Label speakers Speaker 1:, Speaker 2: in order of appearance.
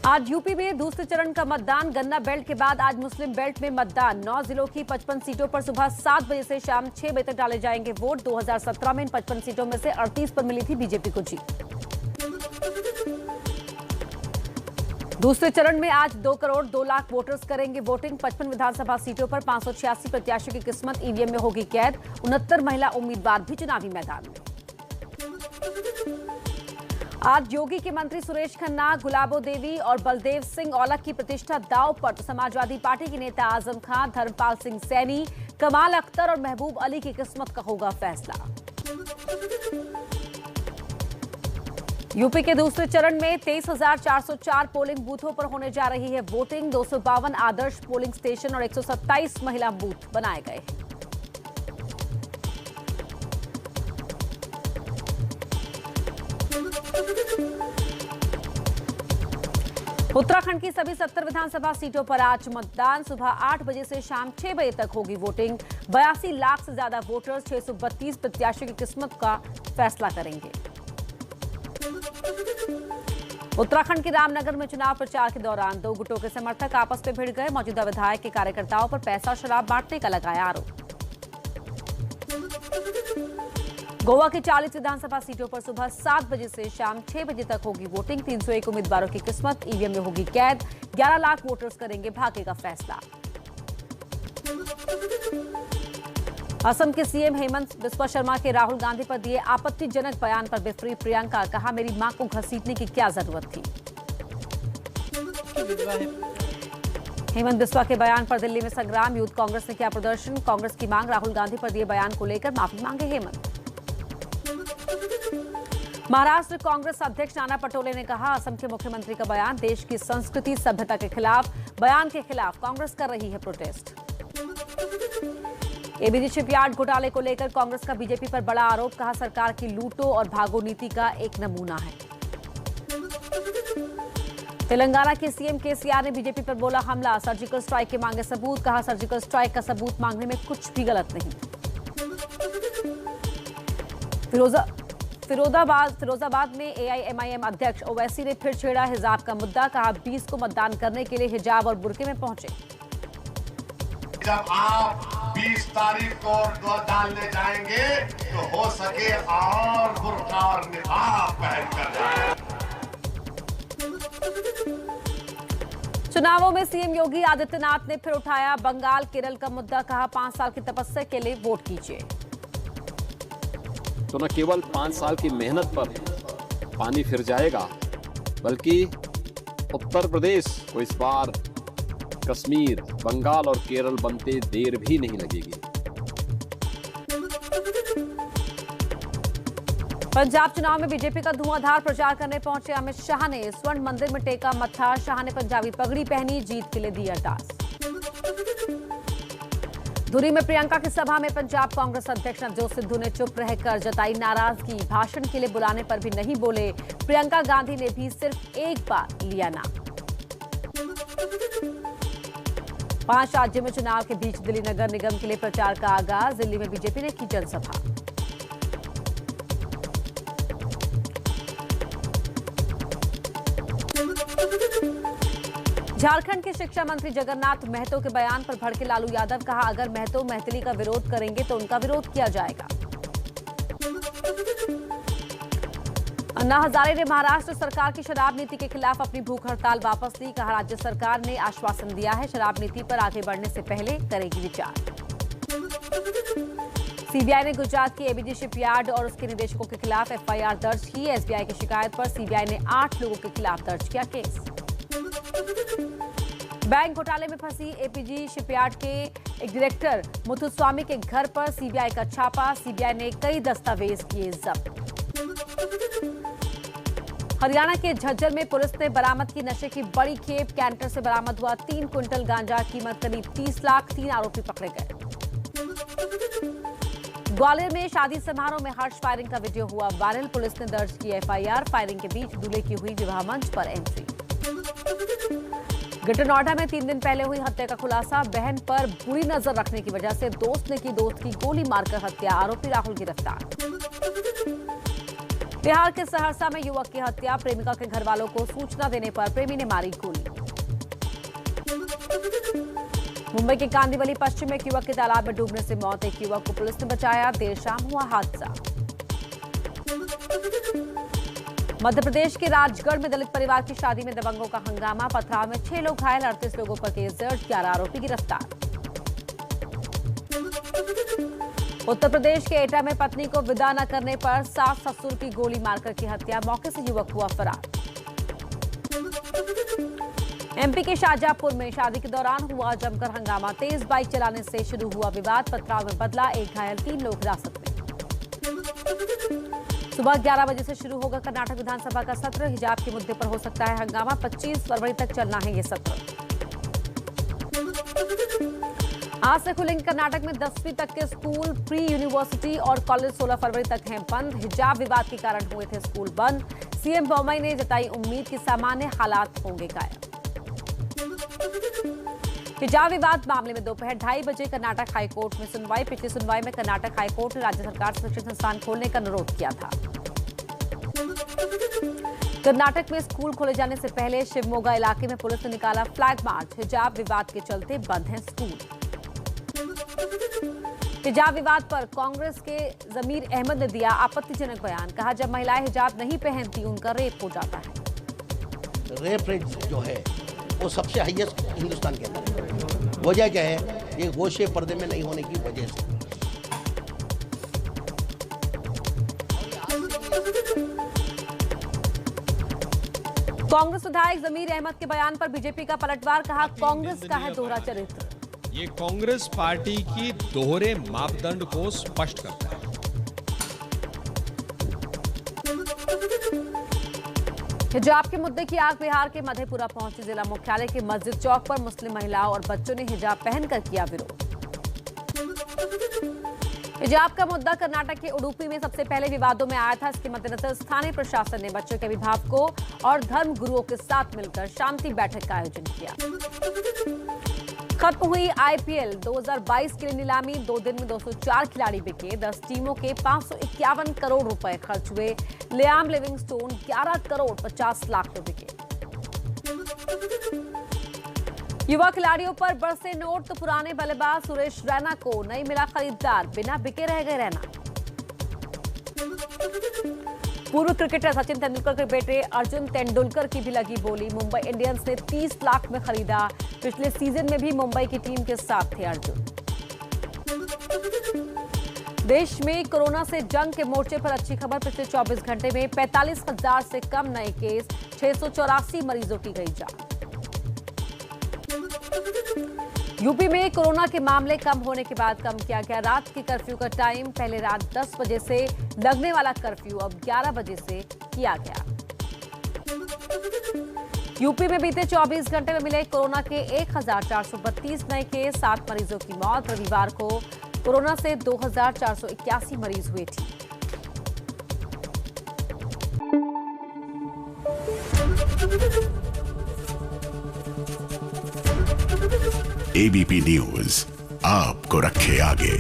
Speaker 1: आज यूपी में दूसरे चरण का मतदान। गन्ना बेल्ट के बाद आज मुस्लिम बेल्ट में मतदान। 9 जिलों की 55 सीटों पर सुबह 7 बजे से शाम 6 बजे तक डाले जाएंगे वोट। 2017 में इन 55 सीटों में से 38 पर मिली थी बीजेपी को जीत। दूसरे चरण में आज 2 करोड़ 2 लाख वोटर्स करेंगे वोटिंग। 55 विधानसभा सीटों पर 586 प्रत्याशियों की किस्मत ईवीएम में होगी कैद। 69 महिला उम्मीदवार भी चुनावी मैदान में। आज योगी के मंत्री सुरेश खन्ना, गुलाबो देवी और बलदेव सिंह औलख की प्रतिष्ठा दांव पर। समाजवादी पार्टी के नेता आजम खान, धर्मपाल सिंह सैनी, कमाल अख्तर और महबूब अली की किस्मत का होगा फैसला। यूपी के दूसरे चरण में 23,404 पोलिंग बूथों पर होने जा रही है वोटिंग। 252 आदर्श पोलिंग स्टेशन और 127 महिला बूथ बनाए गए हैं। उत्तराखंड की सभी 70 विधानसभा सीटों पर आज मतदान। सुबह 8 बजे से शाम 6 बजे तक होगी वोटिंग। 82 लाख से ज्यादा वोटर्स 632 प्रत्याशियों की किस्मत का फैसला करेंगे। उत्तराखंड के रामनगर में चुनाव प्रचार के दौरान 2 गुटों के समर्थक आपस में भिड़ गए। मौजूदा विधायक के कार्यकर्ताओं पर पैसा और शराब बांटने का लगाया आरोप। गोवा की 40 विधानसभा सीटों पर सुबह 7 बजे से शाम 6 बजे तक होगी वोटिंग। 301 उम्मीदवारों की किस्मत ईवीएम में होगी कैद। 11 लाख वोटर्स करेंगे भाग्य का फैसला। असम के सीएम हेमंत बिस्वा शर्मा के राहुल गांधी पर दिए आपत्तिजनक बयान पर बिफरी प्रियंका। कहा, मेरी मां को घसीटने की क्या जरूरत थी। हेमंत बिस्वा के बयान पर दिल्ली में संग्राम। यूथ कांग्रेस ने किया प्रदर्शन। कांग्रेस की मांग, राहुल गांधी पर दिए बयान को लेकर माफी मांगे हेमंत। महाराष्ट्र कांग्रेस अध्यक्ष नाना पटोले ने कहा, असम के मुख्यमंत्री का बयान देश की संस्कृति सभ्यता के खिलाफ। बयान के खिलाफ कांग्रेस कर रही है प्रोटेस्ट। एबीजी शिपयार्ड घोटाले को लेकर कांग्रेस का बीजेपी पर बड़ा आरोप। कहा, सरकार की लूटो और भागो नीति का एक नमूना है। तेलंगाना के सीएम केसीआर ने बीजेपी पर बोला हमला। सर्जिकल स्ट्राइक के मांगे सबूत। कहा, सर्जिकल स्ट्राइक का सबूत मांगने में कुछ भी गलत नहीं। फिरोजाबाद में एआईएमआईएम अध्यक्ष ओवैसी ने फिर छेड़ा हिजाब का मुद्दा। कहा, 20 को मतदान करने के लिए हिजाब और बुर्के में पहुंचे।
Speaker 2: जब आप 20 तारीख को वोट डालने जाएंगे तो हो सके और बुर्का और निकाब पहनकर जाएं।
Speaker 1: चुनावों में सीएम योगी आदित्यनाथ ने फिर उठाया बंगाल केरल का मुद्दा। कहा, 5 साल की तपस्या के लिए वोट कीजिए।
Speaker 3: तो न केवल 5 साल की मेहनत पर पानी फिर जाएगा, बल्कि उत्तर प्रदेश को इस बार कश्मीर, बंगाल और केरल बनते देर भी नहीं लगेगी।
Speaker 1: पंजाब चुनाव में बीजेपी का धुआंधार प्रचार करने पहुंचे अमित शाह ने स्वर्ण मंदिर में टेका मत्था। शाह ने पंजाबी पगड़ी पहनी, जीत के लिए दी अरदास। धुरी में प्रियंका की सभा में पंजाब कांग्रेस अध्यक्ष नवजोत सिद्धू ने चुप रहकर जताई नाराजगी। भाषण के लिए बुलाने पर भी नहीं बोले। प्रियंका गांधी ने भी सिर्फ एक बार लिया नाम। 5 राज्यों में चुनाव के बीच दिल्ली नगर निगम के लिए प्रचार का आगाज। दिल्ली में बीजेपी ने की जनसभा। झारखंड के शिक्षा मंत्री जगन्नाथ महतो के बयान पर भड़के लालू यादव। कहा, अगर महतो महतली का विरोध करेंगे तो उनका विरोध किया जाएगा। अन्ना हजारे ने महाराष्ट्र सरकार की शराब नीति के खिलाफ अपनी भूख हड़ताल वापस ली। कहा, राज्य सरकार ने आश्वासन दिया है शराब नीति पर आगे बढ़ने से पहले करेगी विचार। सीबीआई ने गुजरात की एबीजी शिपयार्ड और उसके निदेशकों के खिलाफ एफआईआर दर्ज की। एसबीआई की शिकायत पर सीबीआई ने 8 लोगों के खिलाफ दर्ज किया केस। बैंक घोटाले में फंसी एपीजी शिपयार्ड के एक डायरेक्टर मुथुस्वामी के घर पर सीबीआई का छापा। सीबीआई ने कई दस्तावेज किए जब्त। हरियाणा के झज्जर में पुलिस ने बरामद की नशे की बड़ी खेप। कैंटर से बरामद हुआ 3 क्विंटल गांजा, कीमत करीब 30 लाख। 3 आरोपी पकड़े गए। ग्वालियर में शादी समारोह में हर्ष फायरिंग का वीडियो हुआ वायरल। पुलिस ने दर्ज की एफआईआर। फायरिंग के बीच दूल्हे की हुई विवाह मंच पर एंट्री। ग्रेटर नोएडा में 3 दिन पहले हुई हत्या का खुलासा। बहन पर बुरी नजर रखने की वजह से दोस्त ने की दोस्त की गोली मारकर हत्या। आरोपी राहुल गिरफ्तार। बिहार के सहरसा में युवक की हत्या, प्रेमिका के घर वालों को सूचना देने पर प्रेमी ने मारी गोली। मुंबई के कांदिवली पश्चिम में एक युवक की तालाब में डूबने से मौत, एक युवक को पुलिस ने बचाया, देर शाम हुआ हादसा। मध्य प्रदेश के राजगढ़ में दलित परिवार की शादी में दबंगों का हंगामा, पथराव में 6 लोग घायल, 38 लोगों पर केस दर्ज, 11 आरोपी गिरफ्तार। उत्तर प्रदेश के एटा में पत्नी को विदा न करने पर सास ससुर की गोली मारकर की हत्या, मौके से युवक हुआ फरार। एमपी के शाहजहांपुर में शादी के दौरान हुआ जमकर हंगामा, तेज बाइक चलाने से शुरू हुआ विवाद, पथराव में बदला, 1 घायल, 3 लोग हिरासत में। सुबह 11 बजे से शुरू होगा कर्नाटक विधानसभा का सत्र, हिजाब के मुद्दे पर हो सकता है हंगामा, 25 फरवरी तक चलना है ये सत्र। आज से खुलेंगे कर्नाटक में 10वीं तक के स्कूल, प्री यूनिवर्सिटी और कॉलेज 16 फरवरी तक हैं बंद। हिजाब विवाद के कारण हुए थे स्कूल बंद, सीएम बोम्मई ने जताई उम्मीद कि सामान्य हालात होंगे कायम। हिजाब विवाद मामले में दोपहर 2:30 बजे कर्नाटक हाईकोर्ट में सुनवाई। पिछली सुनवाई में कर्नाटक हाईकोर्ट ने राज्य सरकार से शिक्षण संस्थान खोलने का अनुरोध किया था। कर्नाटक में स्कूल खोले जाने से पहले शिवमोगा इलाके में पुलिस ने निकाला फ्लैग मार्च, हिजाब विवाद के चलते बंद हैं स्कूल। हिजाब विवाद पर कांग्रेस के जमीर अहमद ने दिया आपत्तिजनक बयान, कहा जब महिलाएं हिजाब नहीं पहनती उनका रेप हो जाता है।
Speaker 4: रेप रेट जो है वो सबसे हाईएस्ट हिंदुस्तान के अंदर है। वजह क्या है? ये गोशे पर्दे में नहीं होने की वजह से।
Speaker 1: कांग्रेस विधायक जमीर अहमद के बयान पर बीजेपी का पलटवार, कहा कांग्रेस का है दोहरा चरित्र।
Speaker 5: ये कांग्रेस पार्टी की दोहरे मापदंड को स्पष्ट करता है।
Speaker 1: हिजाब के मुद्दे की आग बिहार के मधेपुरा पहुंची, जिला मुख्यालय के मस्जिद चौक पर मुस्लिम महिलाओं और बच्चों ने हिजाब पहनकर किया विरोध। हिजाब का मुद्दा कर्नाटक के उडुपी में सबसे पहले विवादों में आया था। इसके मद्देनजर स्थानीय प्रशासन ने बच्चों के अभिभावकों और धर्म गुरुओं के साथ मिलकर शांति बैठक का आयोजन किया। खत्म हुई आईपीएल 2022 के लिए नीलामी, 2 दिन में 204 खिलाड़ी बिके, 10 टीमों के 551 करोड़ रुपए खर्च हुए। लियाम लिविंगस्टोन 11 करोड़ 50 लाख में बिके। युवा खिलाड़ियों पर बरसे नोट, तो पुराने बल्लेबाज सुरेश रैना को नहीं मिला खरीदार, बिना बिके रह गए रैना। पूर्व क्रिकेटर सचिन तेंदुलकर के बेटे अर्जुन तेंदुलकर की भी लगी बोली, मुंबई इंडियंस ने 30 लाख में खरीदा। पिछले सीजन में भी मुंबई की टीम के साथ थे अर्जुन। देश में कोरोना से जंग के मोर्चे पर अच्छी खबर, पिछले 24 घंटे में 45,000 से कम नए केस, 684 मरीजों की गई जान। यूपी में कोरोना के मामले कम होने के बाद कम किया गया रात के कर्फ्यू का टाइम, पहले रात 10 बजे से लगने वाला कर्फ्यू अब 11 बजे से किया गया। यूपी में बीते 24 घंटे में मिले कोरोना के 1432 नए केस, 7 मरीजों की मौत। रविवार को कोरोना से 2481 मरीज हुए थे।
Speaker 6: एबीपी न्यूज आपको रखे आगे।